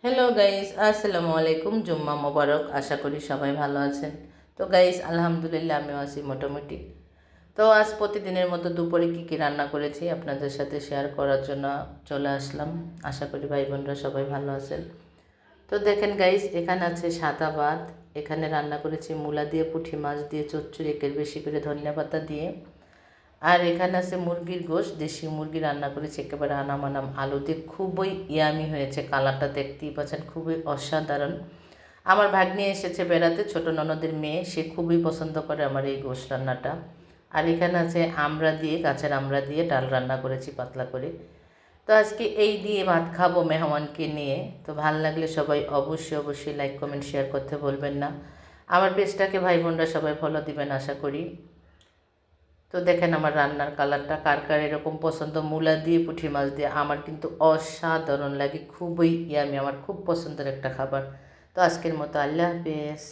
Hello guys, আসসালামু আলাইকুম। জুম্মা মোবারক। আশা করি সবাই ভালো আছেন। তো গাইস, আলহামদুলিল্লাহ আমিও আছি মোটামুটি। তো আজ প্রতিদিনের মতো দুপুরে কী কী রান্না করেছি আপনাদের সাথে শেয়ার করার জন্য চলে আসলাম। আশা করি ভাই বোনরা সবাই ভালো আছেন। তো দেখেন গাইস, এখানে আছে সাদা ভাত। এখানে রান্না করেছি মূলা দিয়ে, পুঁটি মাছ দিয়ে চচ্চড়ি, একের বেশি করে ধনিয়া পাতা দিয়ে। আর এখানে আছে মুরগির গোশত, দেশি মুরগি রান্না করেছি একেবারে আনাম আলু দিয়ে। খুবই ইয়ামি হয়েছে, কালারটা দেখতেই পাচ্ছেন, খুবই অসাধারণ। আমার ভাগ্নি এসেছে বেড়াতে, ছোট ননদের মেয়ে, সে খুবই পছন্দ করে আমার এই গোশত রান্নাটা। আর এখানে আছে আমড়া দিয়ে, গাছের আমড়া দিয়ে ডাল রান্না করেছি পাতলা করে। তো আজকে এই দিয়ে ভাত খাবো মেহমানকে নিয়ে। তো ভালো লাগলে সবাই অবশ্যই লাইক কমেন্ট শেয়ার করতে বলবেন না। আমার পেজটাকে ভাই বোনরা সবাই ফলো দিবেন আশা করি। তো দেখেন আমার রান্নার কালারটা কার কার এরকম পছন্দ, মূলা দিয়ে পুঁটি মাছ দিয়ে। আমার কিন্তু অসাধারণ লাগে, খুবই ইয়ামি, আমার খুব পছন্দের একটা খাবার। তো আজকের মতো আল্লাহ হাফেজ।